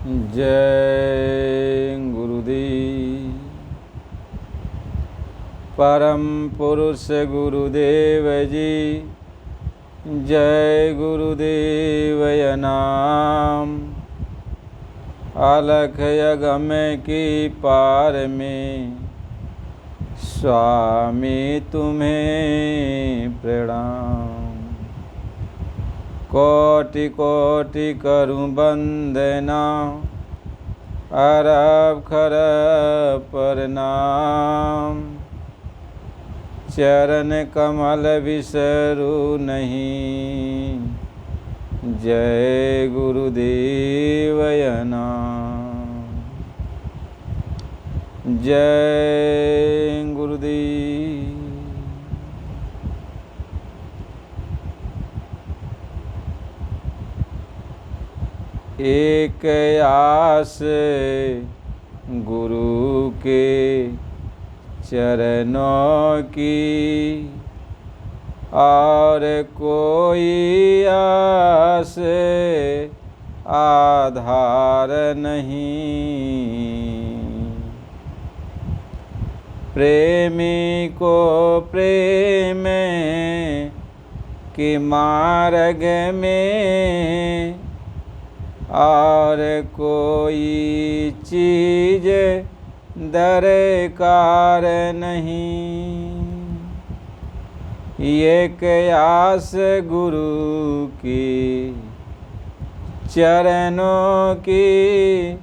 जय गुरुदेव। परम पुरुष गुरुदेव जी, जय गुरुदेव नाम। अलख यगम की पार में स्वामी तुम्हें प्रणाम। कोटि कोटि करूं वंदना, अरब खरब प्रणाम। चरण कमल बिसरू नहीं, जय गुरुदेव नाम। जय गुरुदेव। एक आस गुरु के चरणों की, और कोई आस आधार नहीं। प्रेमी को प्रेम के मार्ग में, और कोई चीज दरकार नहीं। एक आस गुरु की चरणों की,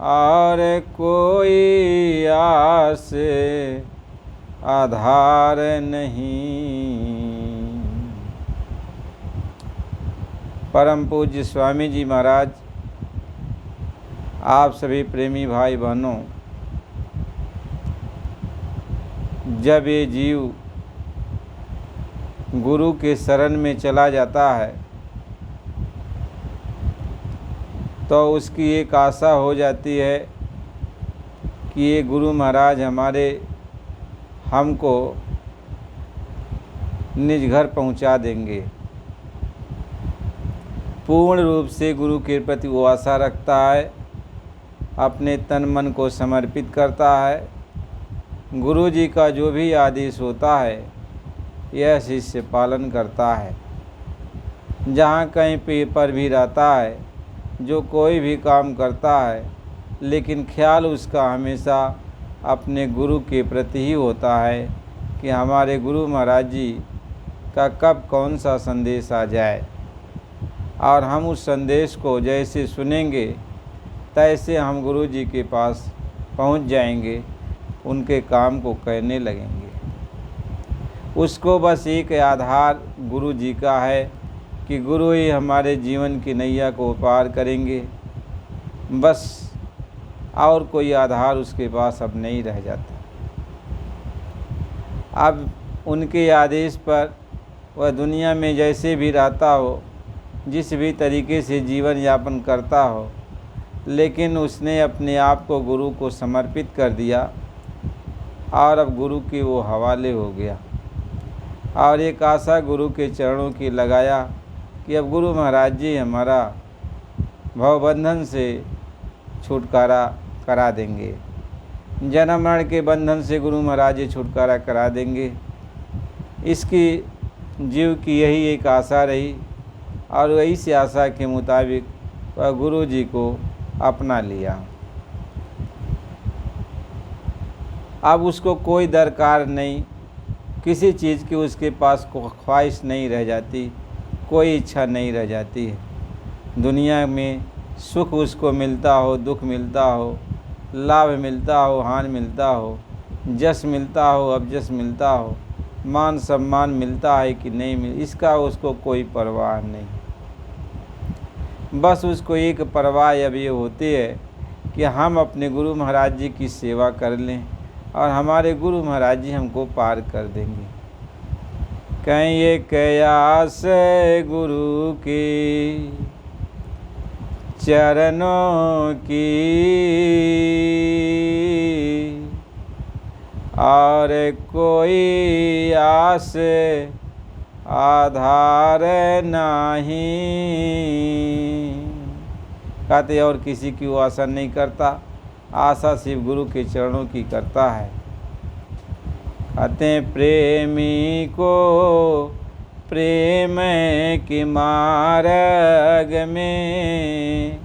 और कोई आस आधार नहीं। परम पूज्य स्वामी जी महाराज, आप सभी प्रेमी भाई बहनों, जब ये जीव गुरु के शरण में चला जाता है तो उसकी एक आशा हो जाती है कि ये गुरु महाराज हमको निज घर पहुंचा देंगे। पूर्ण रूप से गुरु के प्रति वो आशा रखता है, अपने तन मन को समर्पित करता है। गुरु जी का जो भी आदेश होता है यह शिष्य पालन करता है। जहाँ कहीं पर भी रहता है, जो कोई भी काम करता है, लेकिन ख्याल उसका हमेशा अपने गुरु के प्रति ही होता है कि हमारे गुरु महाराज जी का कब कौन सा संदेश आ जाए, और हम उस संदेश को जैसे सुनेंगे तैसे हम गुरु जी के पास पहुंच जाएंगे, उनके काम को करने लगेंगे। उसको बस एक आधार गुरु जी का है कि गुरु ही हमारे जीवन की नैया को पार करेंगे, बस। और कोई आधार उसके पास अब नहीं रह जाता। अब उनके आदेश पर वह दुनिया में जैसे भी रहता हो, जिस भी तरीके से जीवन यापन करता हो, लेकिन उसने अपने आप को गुरु को समर्पित कर दिया और अब गुरु के वो हवाले हो गया। और एक आशा गुरु के चरणों की लगाया कि अब गुरु महाराज जी हमारा भवबंधन से छुटकारा करा देंगे, जन्म मरण के बंधन से गुरु महाराज जी छुटकारा करा देंगे। इसकी जीव की यही एक आशा रही, और वही से आशा के मुताबिक वह गुरु जी को अपना लिया। अब उसको कोई दरकार नहीं, किसी चीज़ की उसके पास ख्वाहिश नहीं रह जाती, कोई इच्छा नहीं रह जाती है। दुनिया में सुख उसको मिलता हो, दुख मिलता हो, लाभ मिलता हो, हानि मिलता हो, जस मिलता हो, अबजस मिलता हो, मान सम्मान मिलता है कि नहीं इसका उसको कोई परवाह नहीं। बस उसको एक परवाह अब ये होती है कि हम अपने गुरु महाराज जी की सेवा कर लें और हमारे गुरु महाराज जी हमको पार कर देंगे। कहीं ये कयास गुरु की चरणों की, और कोई आस आधार नहीं। कहते और किसी की वो आशा नहीं करता, आशा सिर्फ गुरु के चरणों की करता है। कहते हैं प्रेमी को प्रेम के मार्ग में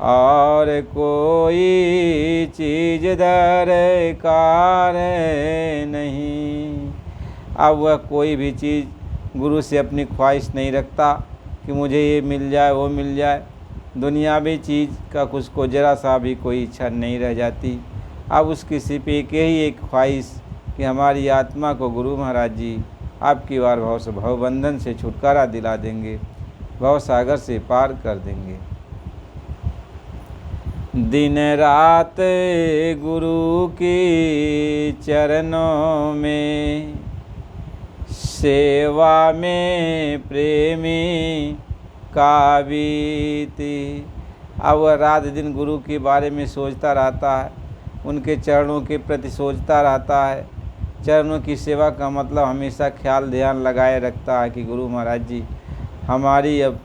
और कोई चीज़ दरकार नहीं। अब वह कोई भी चीज़ गुरु से अपनी ख्वाहिश नहीं रखता कि मुझे ये मिल जाए वो मिल जाए। दुनियावी चीज़ का उसको ज़रा सा भी कोई इच्छा नहीं रह जाती। अब उसकी सिर्फ एक ही ख्वाहिश कि हमारी आत्मा को गुरु महाराज जी आपकी बार भवबंधन से छुटकारा दिला देंगे, भव सागर से पार कर देंगे। दिन रात गुरु के चरणों में सेवा में प्रेमी का बीती। अब वह रात दिन गुरु के बारे में सोचता रहता है, उनके चरणों के प्रति सोचता रहता है। चरणों की सेवा का मतलब हमेशा ख्याल ध्यान लगाए रखता है कि गुरु महाराज जी हमारी अब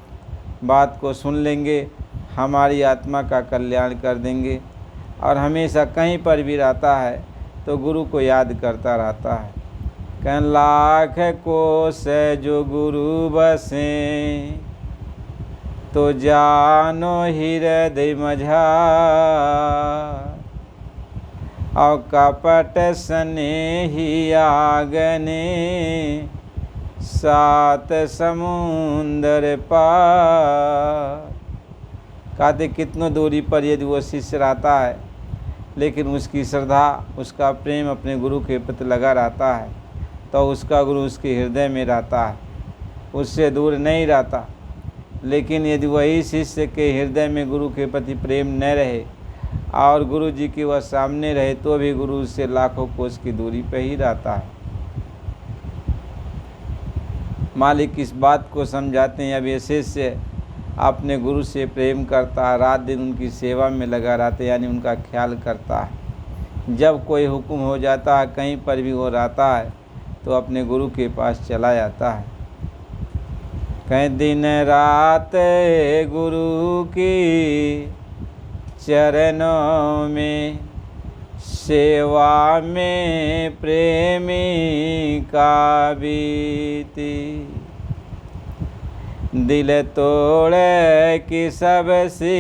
बात को सुन लेंगे, हमारी आत्मा का कल्याण कर देंगे। और हमेशा कहीं पर भी रहता है तो गुरु को याद करता रहता है। कह लाख कोस जो गुरु बसें तो जानो हृदय मझा और कपट स्नेही आगने सात समुंदर पार। कहते कितनों दूरी पर यदि वो शिष्य रहता है लेकिन उसकी श्रद्धा उसका प्रेम अपने गुरु के प्रति लगा रहता है तो उसका गुरु उसके हृदय में रहता है, उससे दूर नहीं रहता। लेकिन यदि वही शिष्य के हृदय में गुरु के प्रति प्रेम न रहे और गुरु जी की वह सामने रहे तो भी गुरु से लाखों कोस की दूरी पर ही रहता है। मालिक इस बात को समझाते हैं। अब ये शिष्य अपने गुरु से प्रेम करता है, रात दिन उनकी सेवा में लगा रहता है, यानी उनका ख्याल करता है। जब कोई हुक्म हो जाता है, कहीं पर भी वो रहता है तो अपने गुरु के पास चला जाता है। कहीं दिन रात गुरु की चरणों में सेवा में प्रेमी का बीती। दिल तोड़े कि सबसे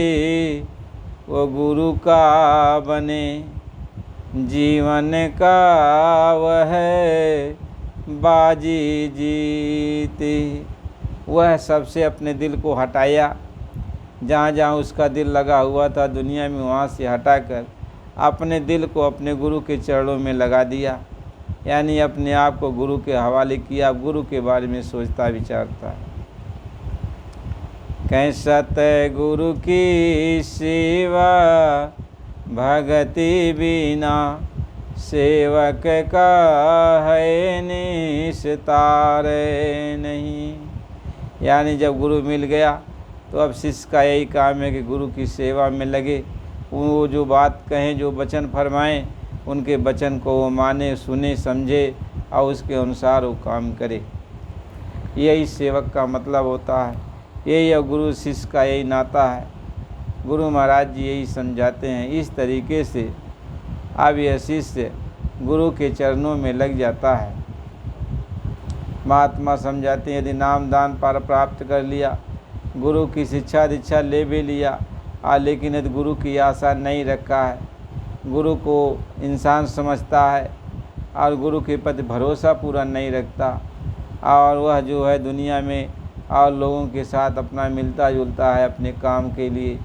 वो गुरु का बने, जीवन का वह बाजी जीती। वह सबसे अपने दिल को हटाया, जहाँ जहाँ उसका दिल लगा हुआ था दुनिया में वहाँ से हटाकर अपने दिल को अपने गुरु के चरणों में लगा दिया, यानी अपने आप को गुरु के हवाले किया। गुरु के बारे में सोचता विचारता है। कहीं सतगुरु की सेवा भगति बिना सेवक का है निस्तार नहीं। यानी जब गुरु मिल गया तो अब शिष्य का यही काम है कि गुरु की सेवा में लगे। वो जो बात कहें, जो वचन फरमाएं, उनके वचन को वो माने, सुने, समझे और उसके अनुसार वो काम करे। यही सेवक का मतलब होता है। यही गुरु शिष्य का यही नाता है। गुरु महाराज जी यही समझाते हैं। इस तरीके से अब यह शिष्य गुरु के चरणों में लग जाता है। महात्मा समझाते हैं यदि नाम दान पार प्राप्त कर लिया, गुरु की शिक्षा दीक्षा ले भी लिया, लेकिन यदि गुरु की आशा नहीं रखा है, गुरु को इंसान समझता है और गुरु के प्रति भरोसा पूरा नहीं रखता और वह जो है दुनिया में और लोगों के साथ अपना मिलता जुलता है अपने काम के लिए।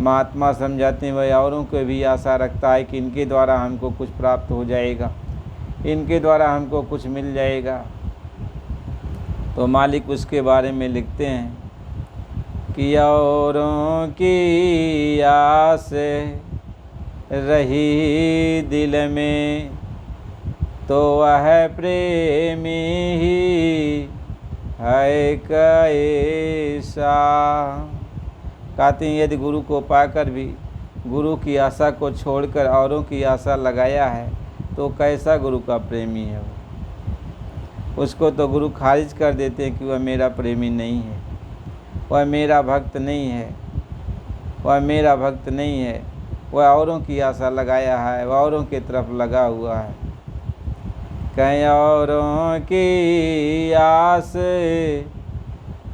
महात्मा समझाते हैं वह औरों को भी आशा रखता है कि इनके द्वारा हमको कुछ प्राप्त हो जाएगा, इनके द्वारा हमको कुछ मिल जाएगा। तो मालिक उसके बारे में लिखते हैं कि औरों की आस रही दिल में तो वह प्रेमी ही है कैसा। कहते हैं यदि गुरु को पाकर भी गुरु की आशा को छोड़कर औरों की आशा लगाया है तो कैसा गुरु का प्रेमी है वो। उसको तो गुरु खारिज कर देते हैं कि वह मेरा प्रेमी नहीं है, वह मेरा भक्त नहीं है। वह मेरा भक्त नहीं है, वह औरों की आशा लगाया है, वह औरों की तरफ लगा हुआ है। कहीं औरों की आस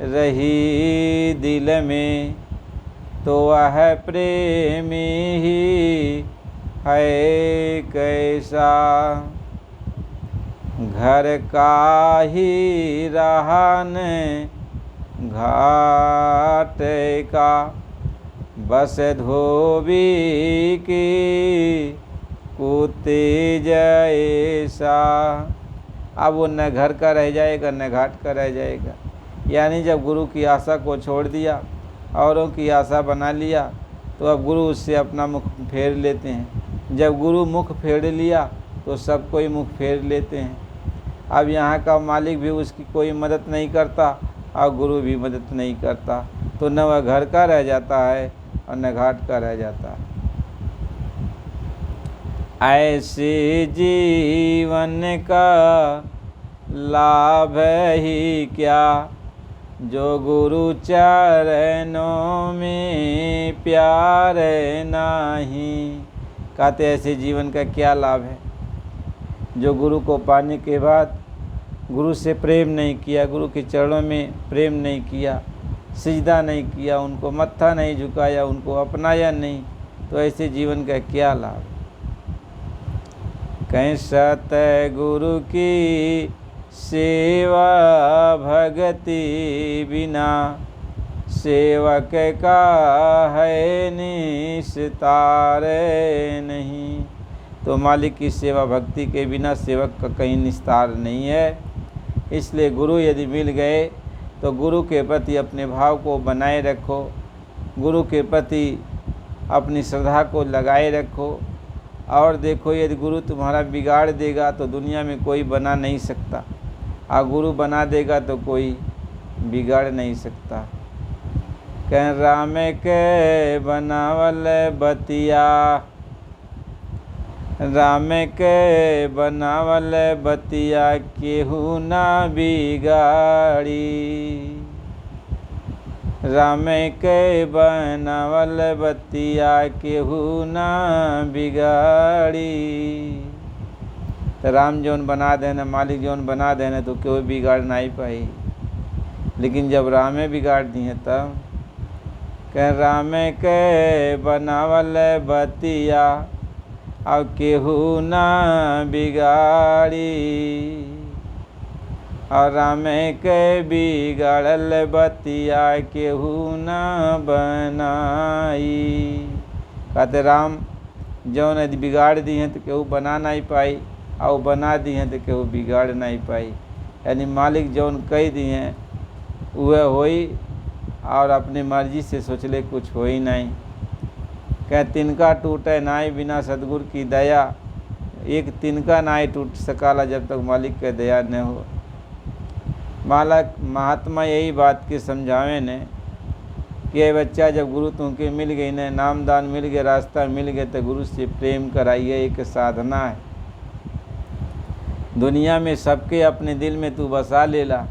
रही दिल में, तो वह प्रेमी ही है कैसा। घर का ही रहन घाट का, बस धोबी की कुत्ते जैसा। अब वो न घर का रह जाएगा न घाट का रह जाएगा। यानी जब गुरु की आशा को छोड़ दिया, औरों की आशा बना लिया, तो अब गुरु उससे अपना मुख फेर लेते हैं। जब गुरु मुख फेर लिया तो सब कोई मुख फेर लेते हैं। अब यहाँ का मालिक भी उसकी कोई मदद नहीं करता और गुरु भी मदद नहीं करता, तो न वह घर का रह जाता है और न घाट का रह जाता है। ऐसे जीवन का लाभ ही क्या, जो गुरु चरणों में प्यार नहीं। कहते ऐसे जीवन का क्या लाभ है जो गुरु को पाने के बाद गुरु से प्रेम नहीं किया, गुरु के चरणों में प्रेम नहीं किया, सिजदा नहीं किया, उनको मत्था नहीं झुकाया, उनको अपनाया नहीं, तो ऐसे जीवन का क्या लाभ। कहीं सत गुरु की सेवा भगति बिना, सेवक का है निस्तार नहीं। तो मालिक की सेवा भक्ति के बिना सेवक का कहीं निस्तार नहीं है। इसलिए गुरु यदि मिल गए तो गुरु के प्रति अपने भाव को बनाए रखो, गुरु के प्रति अपनी श्रद्धा को लगाए रखो। और देखो, यदि गुरु तुम्हारा बिगाड़ देगा तो दुनिया में कोई बना नहीं सकता, और गुरु बना देगा तो कोई बिगाड़ नहीं सकता। कह राम के बनावल बतिया, राम के बनावल बतिया केहू ना बिगाड़ी। राम के बनावल बतिया केहू ना बिगाड़ी। तो राम जौन बना देना, मालिक जौन बना देना, तो कोई बिगाड़ नहीं पाई। लेकिन जब रामे बिगाड़ दिए तब कह राम के बनावल बतिया और केहू ना बिगाड़ी। और राम के बिगाड़ल बतिया केहू ना बनाई। कहते राम जौन यदि बिगाड़ दी हैं तो केहू बना नहीं पाई, और बना दी हैं तो केहू बिगाड़ नहीं पाई। यानी मालिक जौन कह दी हैं वह होई, और अपनी मर्जी से सोचले कुछ हो ही नहीं। कह तिनका टूटे नाई बिना सतगुरु की दया, एक तिनका नाई टूट सकाला जब तक मालिक के दया न हो। मालक महात्मा यही बात के समझावे ने कि ये बच्चा जब गुरु तुमके मिल गई ने, नामदान मिल गए, रास्ता मिल गए, तो गुरु से प्रेम कराइए, एक साधना है। दुनिया में सबके अपने दिल में तू बसा लेला,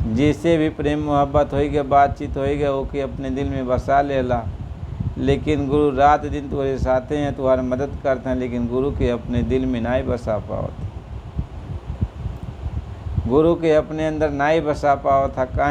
जैसे भी प्रेम मोहब्बत होएगा, बातचीत होएगा, ओके अपने दिल में बसा लेला। लेकिन गुरु रात दिन तुम्हारे साथ हैं, तुम्हारी मदद करते हैं, लेकिन गुरु के अपने दिल में नहीं बसा पाओ, गुरु के अपने अंदर नहीं बसा पाओ था।